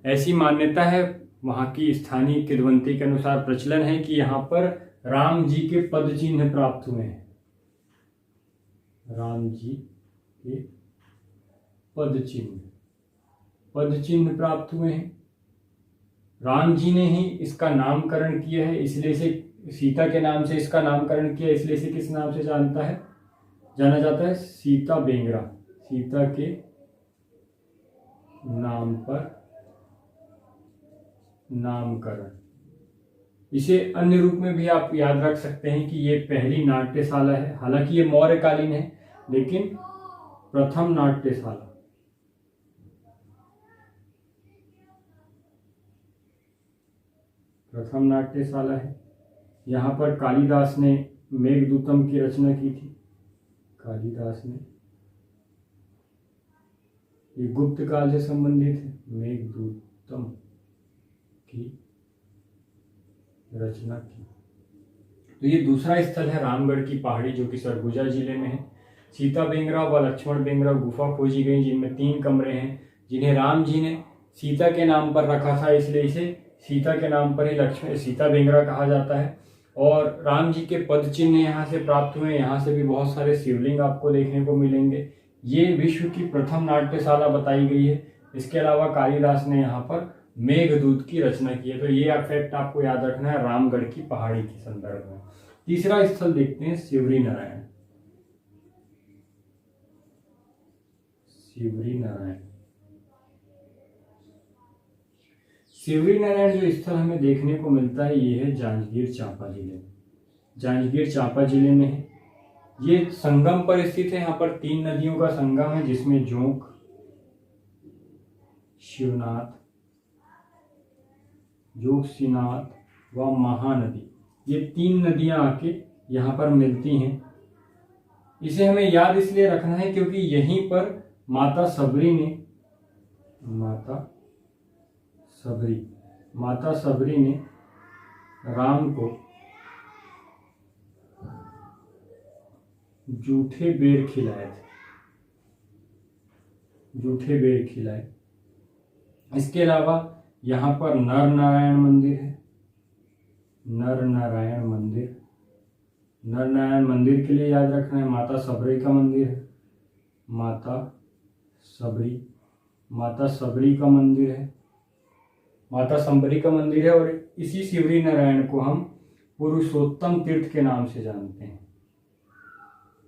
ऐसी मान्यता है, वहाँ की स्थानीय किंवदंती के अनुसार प्रचलन है कि यहाँ पर राम जी के पद चिन्ह प्राप्त हुए हैं। राम जी के पद चिन्ह प्राप्त हुए हैं। राम जी ने ही इसका नामकरण किया है, इसलिए से सीता के नाम से इसका नामकरण किया, इसलिए से किस नाम से जाना जाता है? सीता बेंगरा। सीता के नाम पर नामकरण। इसे अन्य रूप में भी आप याद रख सकते हैं कि ये पहली नाट्यशाला है। हालांकि ये मौर्यकालीन है, लेकिन प्रथम नाट्यशाला है। यहाँ पर कालिदास ने मेघदूतम की रचना की थी। कालिदास ने, ये गुप्त काल से संबंधित है, मेघदूतम की रचना की। तो ये दूसरा स्थल है रामगढ़ की पहाड़ी, जो कि सरगुजा जिले में है। सीता बेंगरा व लक्ष्मण बेंगरा गुफा खोजी गई, जिनमें 3 कमरे हैं, जिन्हें राम जी ने सीता के नाम पर रखा था, इसलिए इसे सीता के नाम पर ही सीता बेंगरा कहा जाता है। और राम जी के पद चिन्ह यहाँ से प्राप्त हुए। यहाँ से भी बहुत सारे शिवलिंग आपको देखने को मिलेंगे। ये विश्व की प्रथम नाट्यशाला बताई गई है। इसके अलावा कालिदास ने यहाँ पर मेघदूत की रचना की है। तो ये फैक्ट आपको याद रखना है रामगढ़ की पहाड़ी के संदर्भ में। तीसरा स्थल देखते हैं सिवरी नारायण। सिवरी नारायण जो स्थल हमें देखने को मिलता है, ये है जांजगीर चांपा जिले में है। ये संगम पर स्थित है। यहाँ पर 3 नदियों का संगम है, जिसमें जोंक, जोगसीनाथ व महानदी, ये 3 नदियां आके यहाँ पर मिलती हैं। इसे हमें याद इसलिए रखना है क्योंकि यहीं पर माता सबरी ने राम को जूठे बेर खिलाए। इसके अलावा यहाँ पर नर नारायण मंदिर के लिए याद रखना है माता सबरी का मंदिर है। माता संबरी का मंदिर है। और इसी सिवरी नारायण को हम पुरुषोत्तम तीर्थ के नाम से जानते हैं।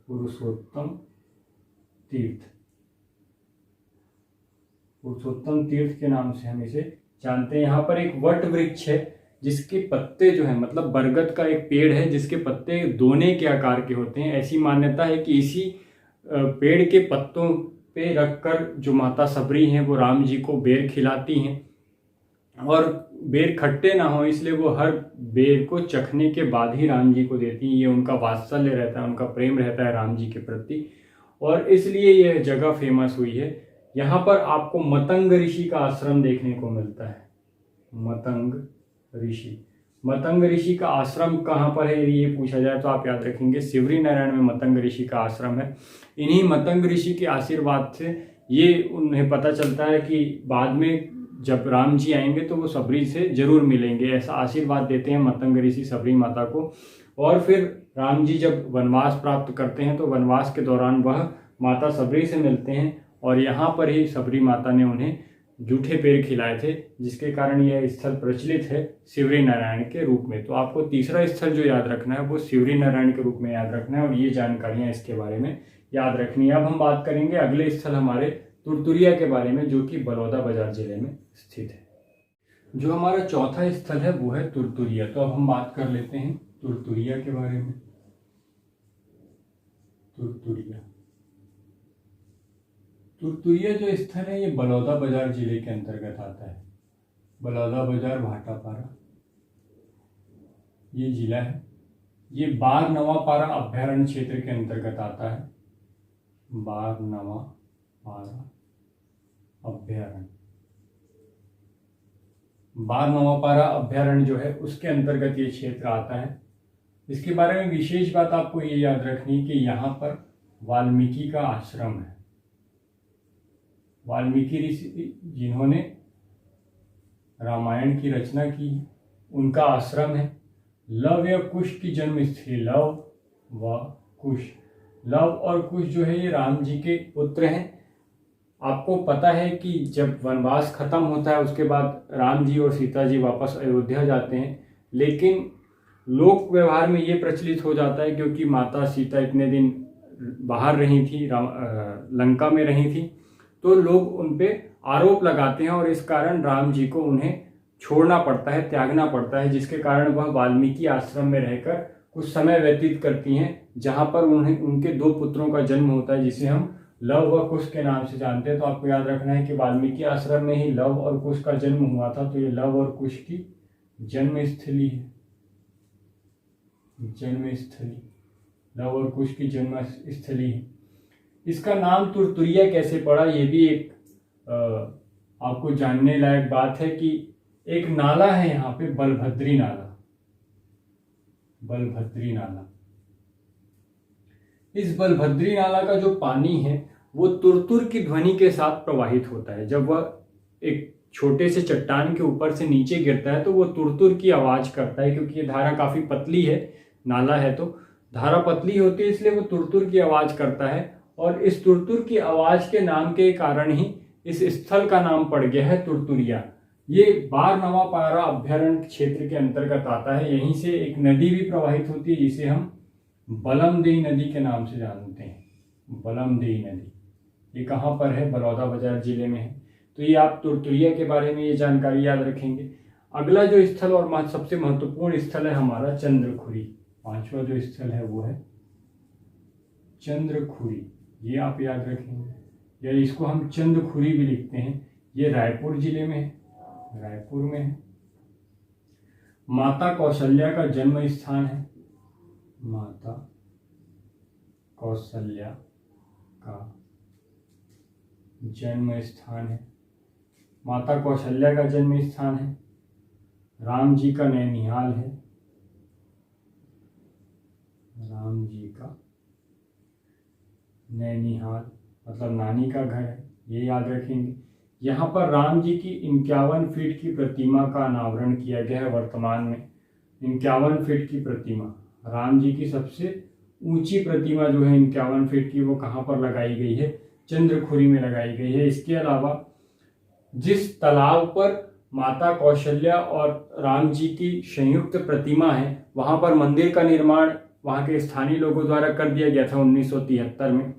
पुरुषोत्तम तीर्थ के नाम से हम इसे जानते हैं। यहाँ पर एक वट वृक्ष है जिसके पत्ते जो है, मतलब बरगद का एक पेड़ है जिसके पत्ते दोने के आकार के होते हैं। ऐसी मान्यता है कि इसी पेड़ के पत्तों पे रखकर जो माता सबरी हैं वो राम जी को बेर खिलाती हैं, और बेर खट्टे ना हो इसलिए वो हर बेर को चखने के बाद ही राम जी को देती हैं। ये उनका वात्सल्य रहता है, उनका प्रेम रहता है राम जी के प्रति, और इसलिए यह जगह फेमस हुई है। यहाँ पर आपको मतंग ऋषि का आश्रम देखने को मिलता है। मतंग ऋषि का आश्रम कहाँ पर है ये पूछा जाए तो आप याद रखेंगे सिवरी नारायण में मतंग ऋषि का आश्रम है। इन्हीं मतंग ऋषि के आशीर्वाद से ये उन्हें पता चलता है कि बाद में जब राम जी आएंगे तो वो सबरी से जरूर मिलेंगे, ऐसा आशीर्वाद देते हैं मतंग ऋषि सबरी माता को। और फिर राम जी जब वनवास प्राप्त करते हैं तो वनवास के दौरान वह माता सबरी से मिलते हैं, और यहाँ पर ही सबरी माता ने उन्हें जूठे पेड़ खिलाए थे, जिसके कारण यह स्थल प्रचलित है सिवरी नारायण के रूप में। तो आपको तीसरा स्थल जो याद रखना है वो सिवरी नारायण के रूप में याद रखना है, और ये जानकारियाँ इसके बारे में याद रखनी है। अब हम बात करेंगे अगले स्थल हमारे तुरतुरिया के बारे में, जो कि बलौदाबाजार जिले में स्थित है। जो हमारा चौथा स्थल है वो है तुरतुरिया। तो अब हम बात कर लेते हैं तुरतुरिया के बारे में। तुरतुरिया जो स्थल है ये बलौदाबाजार जिले के अंतर्गत आता है। बलौदाबाजार भाटापारा ये जिला है। ये बारनवापारा अभ्यारण्य क्षेत्र के अंतर्गत आता है। बारनवापारा अभ्यारण्य जो है उसके अंतर्गत ये क्षेत्र आता है। इसके बारे में विशेष बात आपको ये याद रखनी है कि यहाँ पर वाल्मीकि का आश्रम है। वाल्मीकि ऋषि जिन्होंने रामायण की रचना की उनका आश्रम है। लव या कुश की जन्म स्थली, लव व कुश। लव और कुश जो है ये राम जी के पुत्र हैं। आपको पता है कि जब वनवास खत्म होता है उसके बाद राम जी और सीता जी वापस अयोध्या जाते हैं, लेकिन लोक व्यवहार में ये प्रचलित हो जाता है क्योंकि माता सीता इतने दिन बाहर रही थी, लंका में रही थी, तो लोग उन पे आरोप लगाते हैं और इस कारण राम जी को उन्हें छोड़ना पड़ता है, त्यागना पड़ता है, जिसके कारण वह वाल्मीकि आश्रम में रहकर कुछ समय व्यतीत करती हैं, जहाँ पर उन्हें उनके 2 पुत्रों का जन्म होता है जिसे हम लव व कुश के नाम से जानते हैं। तो आपको याद रखना है कि वाल्मीकि आश्रम में ही लव और कुश का जन्म हुआ था, तो ये लव और कुश की जन्म स्थली है। लव और कुश की जन्म स्थली है। इसका नाम तुरतुरिया कैसे पड़ा ये भी एक आपको जानने लायक बात है कि एक नाला है यहाँ पे, बलभद्री नाला। इस बलभद्री नाला का जो पानी है वो तुरतुर की ध्वनि के साथ प्रवाहित होता है। जब वह एक छोटे से चट्टान के ऊपर से नीचे गिरता है तो वो तुरतुर की आवाज करता है, क्योंकि ये धारा काफी पतली है, नाला है तो धारा पतली होती है, इसलिए वो तुरतुर की आवाज करता है। और इस तुरतुर की आवाज के नाम के कारण ही इस स्थल का नाम पड़ गया है तुरतुरिया। ये बारनवापारा अभ्यारण्य क्षेत्र के अंतर्गत आता है। यहीं से एक नदी भी प्रवाहित होती है जिसे हम बलमदेई नदी के नाम से जानते हैं। बलमदेई नदी ये कहाँ पर है? बलौदाबाजार जिले में है। तो ये आप तुरतुरिया के बारे में ये जानकारी याद रखेंगे। अगला जो स्थल और सबसे महत्वपूर्ण स्थल है हमारा चंद्रखुरी। 5वां जो स्थल है वो है चंद्रखुरी। ये आप याद रखेंगे, या इसको हम चंद्रखुरी भी लिखते हैं। ये रायपुर जिले में है, रायपुर में है। माता कौशल्या का जन्म स्थान है। माता कौशल्या का जन्म स्थान है। माता कौशल्या का जन्म स्थान है। राम जी का नैनिहाल है। राम जी का नैनिहाल मतलब नानी का घर है, ये याद रखेंगे। यहाँ पर राम जी की 51 फीट की प्रतिमा का अनावरण किया गया है। वर्तमान में 51 फीट की प्रतिमा, राम जी की सबसे ऊंची प्रतिमा जो है 51 फीट की, वो कहाँ पर लगाई गई है? चंद्रखुरी में लगाई गई है। इसके अलावा जिस तालाब पर माता कौशल्या और राम जी की संयुक्त प्रतिमा है, वहाँ पर मंदिर का निर्माण वहाँ के स्थानीय लोगों द्वारा कर दिया गया था 1973 में।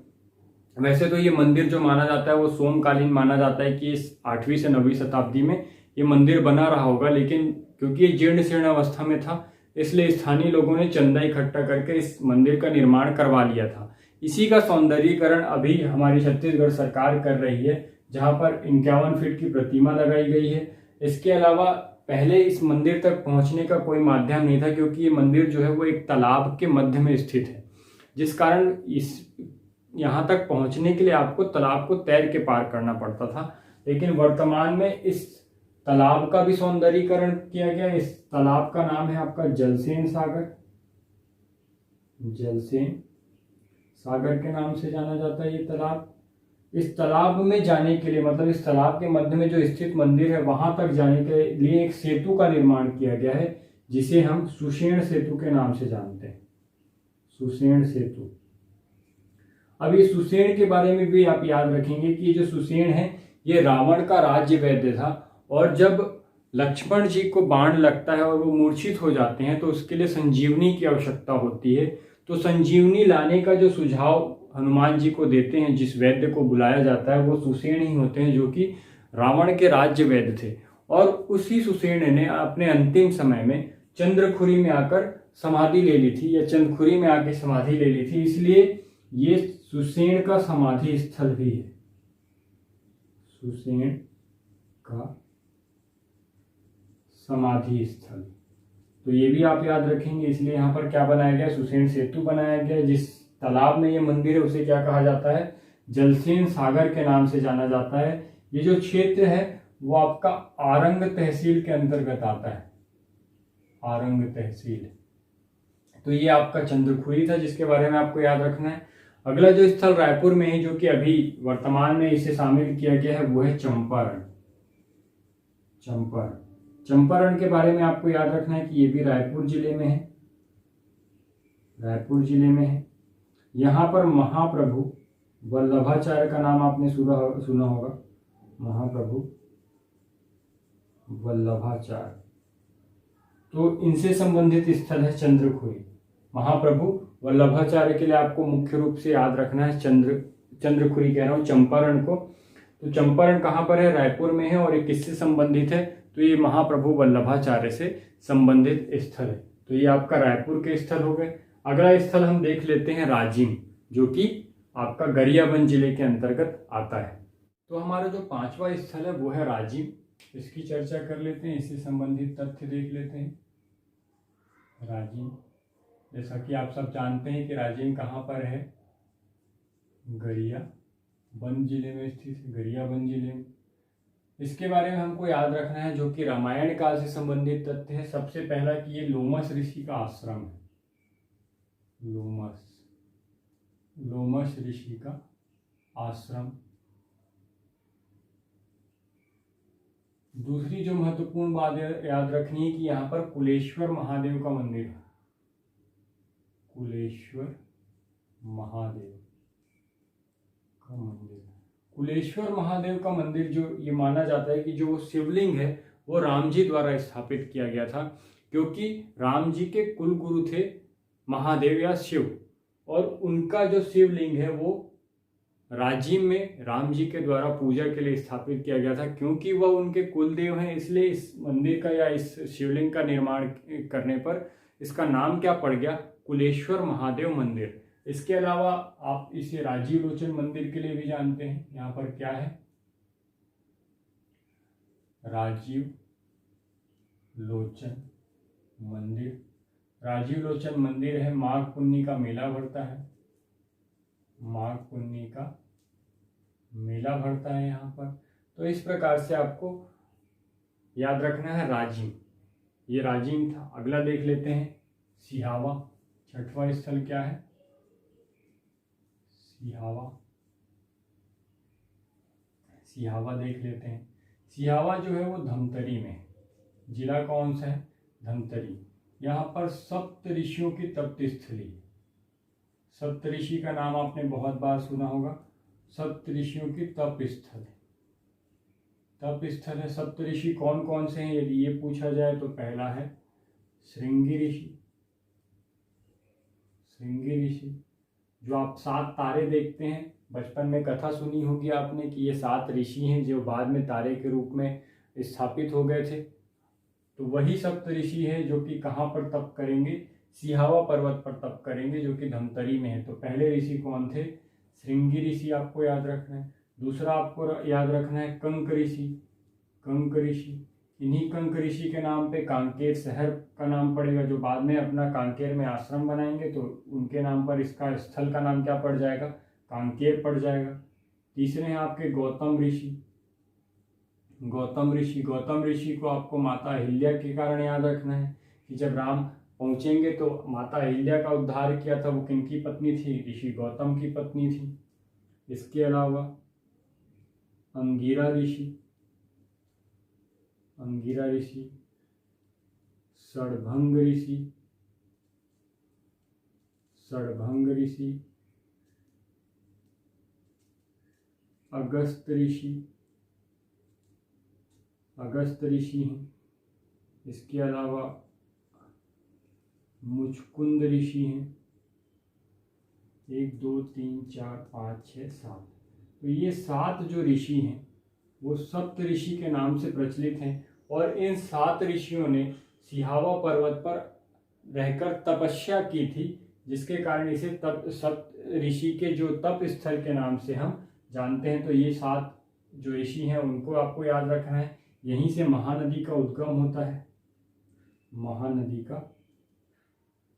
वैसे तो ये मंदिर जो माना जाता है वो सोमकालीन माना जाता है कि इस 8वीं से 9वीं शताब्दी में ये मंदिर बना रहा होगा, लेकिन क्योंकि ये जीर्ण शीर्ण अवस्था में था इसलिए स्थानीय लोगों ने चंदा इकट्ठा करके इस मंदिर का निर्माण करवा लिया था। इसी का सौंदर्यीकरण अभी हमारी छत्तीसगढ़ सरकार कर रही है, जहां पर 51 फीट की प्रतिमा लगाई गई है। इसके अलावा पहले इस मंदिर तक पहुंचने का कोई माध्यम नहीं था, क्योंकि ये मंदिर जो है वो एक तालाब के मध्य में स्थित है, जिस कारण यहाँ तक पहुंचने के लिए आपको तालाब को तैर के पार करना पड़ता था। लेकिन वर्तमान में इस तालाब का भी सौंदर्यीकरण किया गया। इस तालाब का नाम है आपका जलसेन सागर। जलसेन सागर के नाम से जाना जाता है ये तालाब। इस तालाब में जाने के लिए, मतलब इस तालाब के मध्य में जो स्थित मंदिर है वहां तक जाने के लिए एक सेतु का निर्माण किया गया है, जिसे हम सुषेण सेतु के नाम से जानते हैं। सुषेण सेतु। अब ये सुषेण के बारे में भी आप याद रखेंगे कि जो सुषेण है ये रावण का राज्य वैद्य था, और जब लक्ष्मण जी को बाण लगता है और वो मूर्छित हो जाते हैं तो उसके लिए संजीवनी की आवश्यकता होती है। तो संजीवनी लाने का जो सुझाव हनुमान जी को देते हैं, जिस वैद्य को बुलाया जाता है, वो सुषेण ही होते हैं, जो कि रावण के राज्य वैद्य थे। और उसी सुषेण ने अपने अंतिम समय में चंद्रखुरी में आकर समाधि ले ली थी, या चंद्रखुरी में आके समाधि ले ली थी, इसलिए ये सुषेण का समाधि स्थल भी है। सुषेण का समाधि स्थल, तो ये भी आप याद रखेंगे। इसलिए यहाँ पर क्या बनाया गया, सुषेण सेतु बनाया गया। जिस तालाब में ये मंदिर है उसे क्या कहा जाता है, जलसेन सागर के नाम से जाना जाता है। ये जो क्षेत्र है वो आपका आरंग तहसील के अंतर्गत आता है, आरंग तहसील। तो ये आपका चंद्रखुरी था, जिसके बारे में आपको याद रखना है। अगला जो स्थल रायपुर में है, जो कि अभी वर्तमान में इसे शामिल किया गया है, वो है चंपारण। चंपारण, चंपारण के बारे में आपको याद रखना है कि ये भी रायपुर जिले में है, रायपुर जिले में है। यहाँ पर महाप्रभु वल्लभाचार्य का नाम आपने सुना होगा, महाप्रभु वल्लभाचार्य। तो इनसे संबंधित स्थल है चंद्रखुरी। महाप्रभु वल्लभाचार्य के लिए आपको मुख्य रूप से याद रखना है चंद्रखुरी कह रहा हूँ, चंपारण को। तो चंपारण कहाँ पर है, रायपुर में है। और ये किससे संबंधित है, तो ये महाप्रभु वल्लभाचार्य से संबंधित स्थल है। तो ये आपका रायपुर के स्थल हो गए। अगला स्थल हम देख लेते हैं राजिम, जो कि आपका गरियाबंद जिले के अंतर्गत आता है। तो हमारा जो 5वां स्थल है वो है राजिम। इसकी चर्चा कर लेते हैं, इससे संबंधित तथ्य देख लेते हैं। राजिम, जैसा कि आप सब जानते हैं कि राजिम कहाँ पर है, गरियाबंद जिले में स्थित है, गरियाबंद जिले में। इसके बारे में हमको याद रखना है, जो कि रामायण काल से संबंधित तथ्य है। सबसे पहला कि ये लोमस ऋषि का आश्रम है, लोमस ऋषि का आश्रम। दूसरी जो महत्वपूर्ण बात याद रखनी है कि यहाँ पर कुलेश्वर महादेव का मंदिर है, कुलेश्वर महादेव का मंदिर। कुलेश्वर महादेव का मंदिर जो ये माना जाता है कि जो वो शिवलिंग है वो राम जी द्वारा स्थापित किया गया था, क्योंकि राम जी के कुल गुरु थे महादेव या शिव, और उनका जो शिवलिंग है वो राजिम में राम जी के द्वारा पूजा के लिए स्थापित किया गया था। क्योंकि वह उनके कुल देव हैं, इसलिए इस मंदिर का या इस शिवलिंग का निर्माण करने पर इसका नाम क्या पड़ गया, कुलेश्वर महादेव मंदिर। इसके अलावा आप इसे राजीव लोचन मंदिर के लिए भी जानते हैं। यहाँ पर क्या है, राजीव लोचन मंदिर। राजीव लोचन मंदिर है, माघ पुन्नी का मेला भरता है, माघ पुन्नी का मेला भरता है यहाँ पर। तो इस प्रकार से आपको याद रखना है राजिम, ये राजिम था। अगला देख लेते हैं सिहावा। 6वां स्थल क्या है, सिहावा। सिहावा देख लेते हैं। सिहावा जो है वो धमतरी में, जिला कौन सा है, धमतरी। यहाँ पर सप्त ऋषियों की तप्त स्थली। सप्त ऋषि का नाम आपने बहुत बार सुना होगा, सप्त ऋषियों की तप स्थल है, तप स्थल है। सप्त ऋषि कौन कौन से हैं यदि ये पूछा जाए तो पहला है श्रृंगी ऋषि। श्रृंगी ऋषि जो आप 7 तारे देखते हैं, बचपन में कथा सुनी होगी आपने कि ये 7 ऋषि हैं जो बाद में तारे के रूप में स्थापित हो गए थे। तो वही सप्त ऋषि है जो कि कहाँ पर तप करेंगे, सिहावा पर्वत पर तप करेंगे जो कि धमतरी में है। तो पहले ऋषि कौन थे, श्रृंगी ऋषि आपको याद रखना है। दूसरा आपको याद रखना है कंक ऋषि, कंक ऋषि। इन्हीं कंक ऋषि के नाम पे कांकेर शहर का नाम पड़ेगा, जो बाद में अपना कांकेर में आश्रम बनाएंगे तो उनके नाम पर इसका स्थल का नाम क्या पड़ जाएगा, कांकेर पड़ जाएगा। तीसरे हैं आपके गौतम ऋषि, गौतम ऋषि। गौतम ऋषि को आपको माता अहिल्या के कारण याद रखना है कि जब राम पहुंचेंगे तो माता अहिल्या का उद्धार किया था, वो किनकी पत्नी थी, ऋषि गौतम की पत्नी थी। इसके अलावा अंगिरा ऋषि, अंगिरा ऋषि, षडभंग ऋषि, षडभंग ऋषि, अगस्त ऋषि, अगस्त ऋषि हैं। इसके अलावा मुचकुंद ऋषि हैं, 1 2 3 4 5 6 7। तो ये 7 जो ऋषि हैं वो सप्त ऋषि के नाम से प्रचलित हैं। और इन 7 ऋषियों ने सिहावा पर्वत पर रहकर तपस्या की थी, जिसके कारण इसे तप सप्त ऋषि के जो तप स्थल के नाम से हम जानते हैं। तो ये 7 जो ऋषि हैं उनको आपको याद रखना है। यहीं से महानदी का उद्गम होता है, महानदी का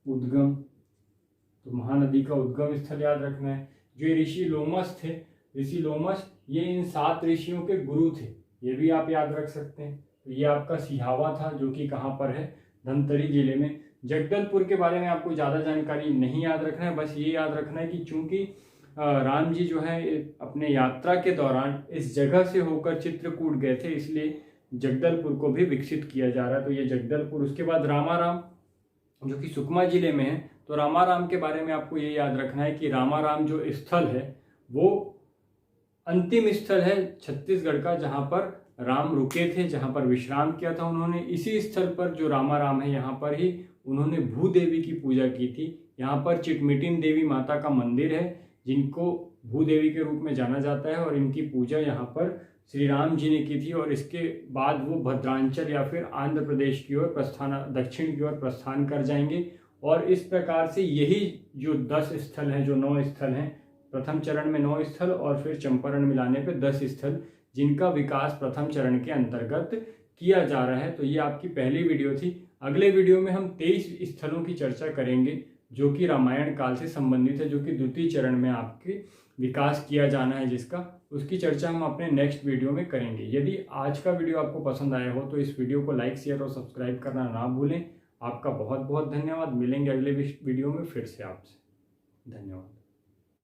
उद्गम। तो महानदी का उद्गम स्थल याद रखना है। जो ऋषि लोमस थे, ऋषि लोमस ये इन 7 ऋषियों के गुरु थे, ये भी आप याद रख सकते हैं। तो ये आपका सिहावा था जो कि कहाँ पर है, धमतरी जिले में। जगदलपुर के बारे में आपको ज़्यादा जानकारी नहीं याद रखना है, बस ये याद रखना है कि चूंकि राम जी जो है अपने यात्रा के दौरान इस जगह से होकर चित्रकूट गए थे, इसलिए जगदलपुर को भी विकसित किया जा रहा है। तो ये जगदलपुर। उसके बाद रामाराम जो कि सुकमा जिले में है। तो रामाराम के बारे में आपको ये याद रखना है कि रामाराम जो स्थल है वो अंतिम स्थल है छत्तीसगढ़ का, जहाँ पर राम रुके थे, जहाँ पर विश्राम किया था उन्होंने। इसी स्थल पर जो रामाराम है यहाँ पर ही उन्होंने भूदेवी की पूजा की थी। यहाँ पर चिटमिटिन देवी माता का मंदिर है, जिनको भूदेवी के रूप में जाना जाता है, और इनकी पूजा यहाँ पर श्री राम जी ने की थी। और इसके बाद वो भद्रांचल या फिर आंध्र प्रदेश की ओर प्रस्थान, दक्षिण की ओर प्रस्थान कर जाएंगे। और इस प्रकार से यही जो 10 स्थल हैं, जो 9 स्थल हैं, प्रथम चरण में 9 स्थल और फिर चंपारण मिलाने पे 10 स्थल, जिनका विकास प्रथम चरण के अंतर्गत किया जा रहा है। तो ये आपकी पहली वीडियो थी। अगले वीडियो में हम 23 स्थलों की चर्चा करेंगे जो कि रामायण काल से संबंधित है, जो कि द्वितीय चरण में आपके विकास किया जाना है, जिसका उसकी चर्चा हम अपने नेक्स्ट वीडियो में करेंगे। यदि आज का वीडियो आपको पसंद आया हो तो इस वीडियो को लाइक, शेयर और सब्सक्राइब करना ना भूलें। आपका बहुत बहुत धन्यवाद। मिलेंगे अगले वीडियो में फिर से आपसे। धन्यवाद।